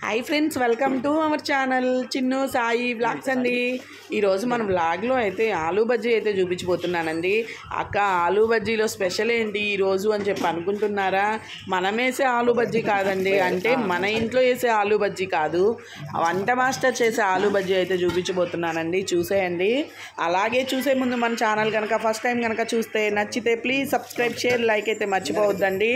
Hi friends, welcome to our channel Chinnu Sai vlogs అండి. ఈరోజు మన వ్లాగ్లో అయితే ఆలూ బజ్జీ అయితే చూపించబోతున్నానండి. అక్క, ఆలూ బజ్జీలో స్పెషల్ ఏంటి ఈరోజు అని చెప్పి అనుకుంటున్నారా? మనం వేసే ఆలూ బజ్జీ కాదండి, అంటే మన ఇంట్లో వేసే ఆలూ బజ్జీ కాదు, వంట మాస్టర్ చేసే ఆలూ బజ్జీ అయితే చూపించబోతున్నానండి. చూసేయండి. అలాగే చూసే ముందు మన ఛానల్ కనుక ఫస్ట్ టైం కనుక చూస్తే నచ్చితే ప్లీజ్ సబ్స్క్రైబ్, షేర్, లైక్ అయితే మర్చిపోవద్దండి.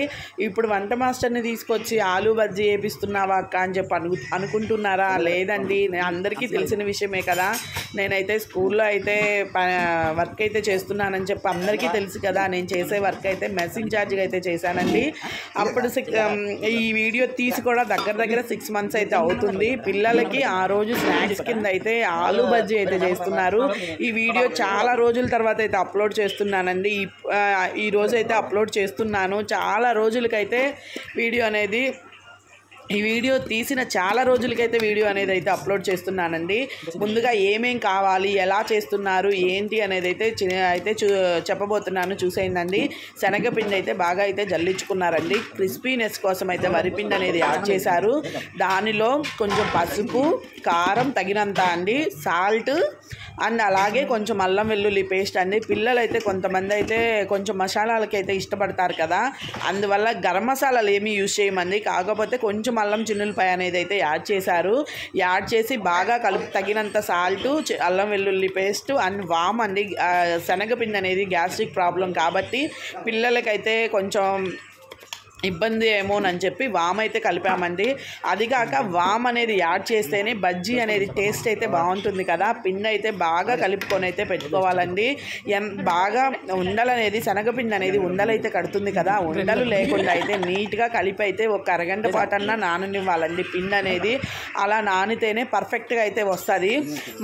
ఇప్పుడు వంట మాస్టర్ని తీసుకొచ్చి ఆలూ బజ్జీ వేపిస్తున్నావా అక్క అని చెప్పి అనుకుంటున్నారా? లేదండి, అందరికీ తెలిసిన విషయమే కదా. నేనైతే స్కూల్లో అయితే వర్క్ అయితే చేస్తున్నానని చెప్పి అందరికీ తెలుసు కదా. నేను చేసే వర్క్ అయితే మెస్ ఇన్ఛార్జ్గా అయితే చేశానండి. అప్పుడు ఈ వీడియో తీసి కూడా దగ్గర 6 months అయితే అవుతుంది. పిల్లలకి ఆ రోజు స్నాక్స్ కింద అయితే ఆలూ బజ్జీ అయితే చేస్తున్నారు. ఈ వీడియో చాలా రోజుల తర్వాత అయితే అప్లోడ్ చేస్తున్నానండి. ఈ రోజు అయితే అప్లోడ్ చేస్తున్నాను. చాలా రోజులకైతే ఈ వీడియో తీసిన చాలా రోజులకైతే వీడియో అనేది అయితే అప్లోడ్ చేస్తున్నానండి. ముందుగా ఏమేం కావాలి, ఎలా చేస్తున్నారు, ఏంటి అనేది అయితే చెప్పబోతున్నాను. చూసేయండి. శనగపిండి అయితే బాగా అయితే జల్లించుకున్నారండి. క్రిస్పీనెస్ కోసం అయితే వరిపిండి అనేది యాడ్ చేశారు. దానిలో కొంచెం పసుపు, కారం తగినంత అండి, సాల్ట్ అండ్ అలాగే కొంచెం అల్లం వెల్లుల్లి పేస్ట్ అండి. పిల్లలైతే కొంతమంది అయితే కొంచెం మసాలాలకి అయితే ఇష్టపడతారు కదా, అందువల్ల గరం మసాలాలు ఏమీ యూజ్ చేయమండి. కాకపోతే కొంచెం అల్లం చిన్నులపాయ అనేది అయితే యాడ్ చేశారు. యాడ్ చేసి బాగా తగినంత సాల్ట్, అల్లం వెల్లుల్లి పేస్ట్ అండ్ వామ్ అండి. శనగపిండి అనేది గ్యాస్ట్రిక్ ప్రాబ్లం కాబట్టి పిల్లలకైతే కొంచెం ఇబ్బంది ఏమోనని చెప్పి వామ్ అయితే కలిపామండి. అదిగాక వామ్ అనేది యాడ్ చేస్తేనే బజ్జీ అనేది టేస్ట్ అయితే బాగుంటుంది కదా. పిండి అయితే బాగా కలుపుకొని అయితే పెట్టుకోవాలండి. బాగా ఉండలనేది, శనగపిండి అనేది ఉండలైతే కడుతుంది కదా, ఉండలు లేకుండా అయితే నీట్గా కలిపి అయితే ఒక అరగంట పాటన్నా నాననివ్వాలండి పిండి అనేది. అలా నానితేనే పర్ఫెక్ట్గా అయితే వస్తుంది.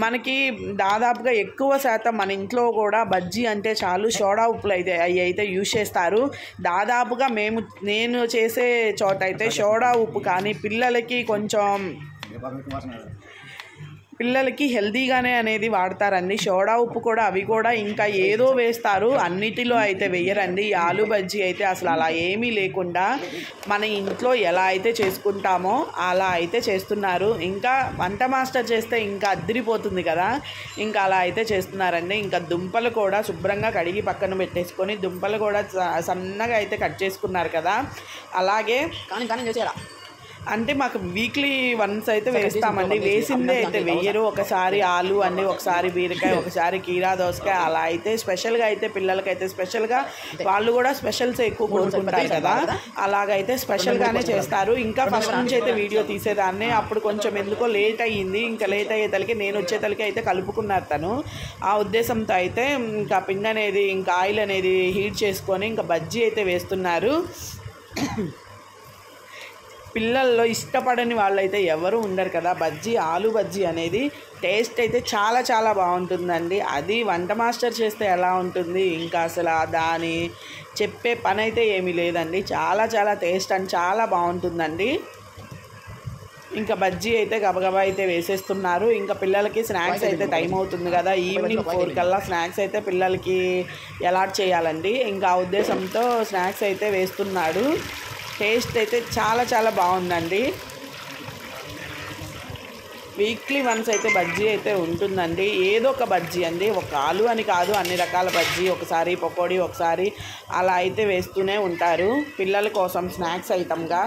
మనకి దాదాపుగా ఎక్కువ శాతం మన ఇంట్లో కూడా బజ్జీ అంటే చాలు సోడా ఉప్పులు అయితే అవి అయితే యూజ్ చేస్తారు. దాదాపుగా నేను చేసే చోట అయితే సోడా ఉప్పు కానీ పిల్లలకి హెల్తీగానే అనేది వాడతారండి. సోడా ఉప్పు కూడా అవి కూడా ఇంకా ఏదో వేస్తారు, అన్నిటిలో అయితే వేయరండి. ఈ ఆలూ బజ్జీ అయితే అసలు అలా ఏమీ లేకుండా మన ఇంట్లో ఎలా అయితే చేసుకుంటామో అలా అయితే చేస్తున్నారు. ఇంకా వంట మాస్టర్ చేస్తే ఇంకా అద్దరిపోతుంది కదా, ఇంకా అలా అయితే చేస్తున్నారండి. ఇంకా దుంపలు కూడా శుభ్రంగా కడిగి పక్కన పెట్టేసుకొని దుంపలు కూడా సన్నగా అయితే కట్ చేసుకున్నారు కదా. అలాగే కానీ చేసేలా అంటే మాకు వీక్లీ వన్స్ అయితే వేస్తామండి. వేసిందే అయితే వెయ్యరు. ఒకసారి ఆలు అండి, ఒకసారి బీరకాయ, ఒకసారి కీరా దోసకాయ, అలా అయితే స్పెషల్గా అయితే పిల్లలకైతే స్పెషల్గా వాళ్ళు కూడా స్పెషల్స్ ఎక్కువ కోరుకుంటారు కదా, అలాగైతే స్పెషల్గానే చేస్తారు. ఇంకా ఫస్ట్ నుంచి అయితే వీడియో తీసేదాన్ని. అప్పుడు కొంచెం ఎందుకో లేట్ అయ్యింది. ఇంకా లేట్ అయ్యేతలకి నేను వచ్చేతలకి అయితే కలుపుకున్నారు తను. ఆ ఉద్దేశంతో అయితే ఇంకా పిండి అనేది, ఇంకా ఆయిల్ అనేది హీట్ చేసుకొని ఇంకా బజ్జీ అయితే వేస్తున్నారు. పిల్లల్లో ఇష్టపడని వాళ్ళైతే ఎవరు ఉండరు కదా. ఆలూ బజ్జీ అనేది టేస్ట్ అయితే చాలా బాగుంటుందండి. అది వంట మాస్టర్ చేస్తే ఎలా ఉంటుంది, ఇంకా అసలు దాని చెప్పే పని అయితే ఏమీ లేదండి. చాలా టేస్ట్ అండ్ చాలా బాగుంటుందండి. ఇంకా బజ్జీ అయితే గబగబా అయితే వేసేస్తున్నారు. ఇంకా పిల్లలకి స్నాక్స్ అయితే టైం అవుతుంది కదా, ఈవినింగ్ 4 కల్లా స్నాక్స్ అయితే పిల్లలకి అలాట్ చేయాలండి. ఇంకా ఆ ఉద్దేశంతో స్నాక్స్ అయితే వేస్తున్నాడు. టేస్ట్ అయితే చాలా బాగుందండి. వీక్లీ వన్స్ అయితే బజ్జీ అయితే ఉంటుందండి. ఏదో ఒక బజ్జీ అండి, ఒక ఆలు అని కాదు, అన్ని రకాల బజ్జీ, ఒకసారి పకోడీ, ఒకసారి అలా అయితే వేస్తూనే ఉంటారు పిల్లల కోసం స్నాక్స్ ఐటమ్గా.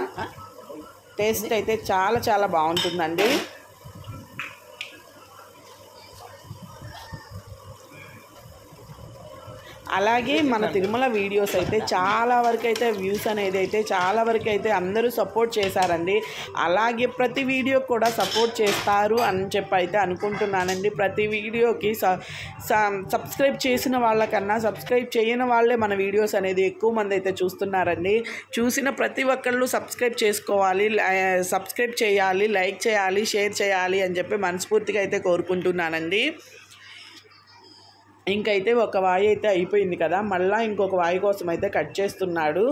టేస్ట్ అయితే చాలా బాగుంటుందండి. అలాగే మన తిరుమల వీడియోస్ అయితే చాలా వరకు అయితే వ్యూస్ అనేది అయితే చాలా వరకు అయితే అందరూ సపోర్ట్ చేశారండి. అలాగే ప్రతి వీడియో కూడా సపోర్ట్ చేస్తారు అని చెప్పి అయితే అనుకుంటున్నానండి. ప్రతి వీడియోకి సబ్స్క్రైబ్ చేసిన వాళ్ళకన్నా సబ్స్క్రైబ్ చేయని వాళ్ళే మన వీడియోస్ అనేది ఎక్కువ మంది అయితే చూస్తున్నారండి. చూసిన ప్రతి ఒక్కళ్ళు సబ్స్క్రైబ్ చేసుకోవాలి, సబ్స్క్రైబ్ చేయాలి, లైక్ చేయాలి, షేర్ చేయాలి అని చెప్పి మనస్ఫూర్తిగా అయితే కోరుకుంటున్నానండి. ఇంకైతే ఒక వాయి అయితే అయిపోయింది కదా, మళ్ళీ ఇంకొక వాయి కోసం అయితే కట్ చేస్తున్నాడు.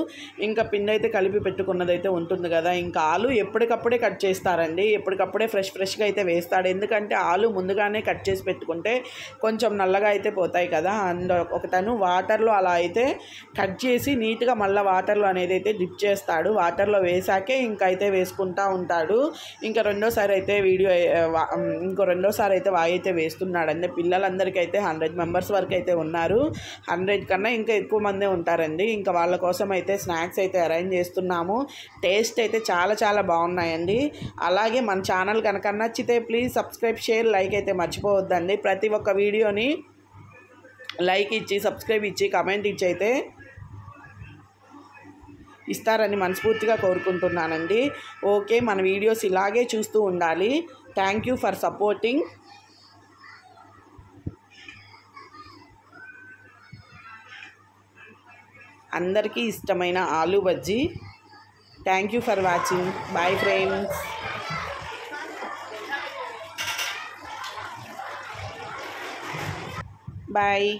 ఇంకా పిండి అయితే కలిపి పెట్టుకున్నది అయితే ఉంటుంది కదా, ఇంకా ఆలు ఎప్పటికప్పుడే కట్ చేస్తారండి, ఎప్పటికప్పుడే ఫ్రెష్గా అయితే వేస్తాడు. ఎందుకంటే ఆలు ముందుగానే కట్ చేసి పెట్టుకుంటే కొంచెం నల్లగా అయితే పోతాయి కదా. అండ్ ఒకతను వాటర్లో అలా అయితే కట్ చేసి నీట్గా మళ్ళీ వాటర్లో అనేది అయితే డిప్ చేస్తాడు. వాటర్లో వేసాకే ఇంకైతే వేసుకుంటూ ఉంటాడు. ఇంకా రెండోసారి అయితే రెండోసారి అయితే వాయి అయితే వేస్తున్నాడండి. పిల్లలందరికీ అయితే 100 మెంబర్స్ వరకు అయితే ఉన్నారు. 100 కన్నా ఇంకా ఎక్కువ మందే ఉంటారండి. ఇంకా వాళ్ళ కోసం అయితే స్నాక్స్ అయితే అరేంజ్ చేస్తున్నాము. టేస్ట్ అయితే చాలా బాగున్నాయండి. అలాగే మన ఛానల్ కనుక నచ్చితే ప్లీజ్ సబ్స్క్రైబ్, షేర్, లైక్ అయితే మర్చిపోవద్దండి. ప్రతి ఒక్క వీడియోని లైక్ ఇచ్చి, సబ్స్క్రైబ్ ఇచ్చి, కమెంట్ ఇచ్చి అయితే ఇస్తారని మనస్ఫూర్తిగా కోరుకుంటున్నానండి. ఓకే, మన వీడియోస్ ఇలాగే చూస్తూ ఉండాలి. Thank you for supporting. అందరికీ ఇష్టమైన aloo bajji. Thank you for watching. Bye friends. Bye.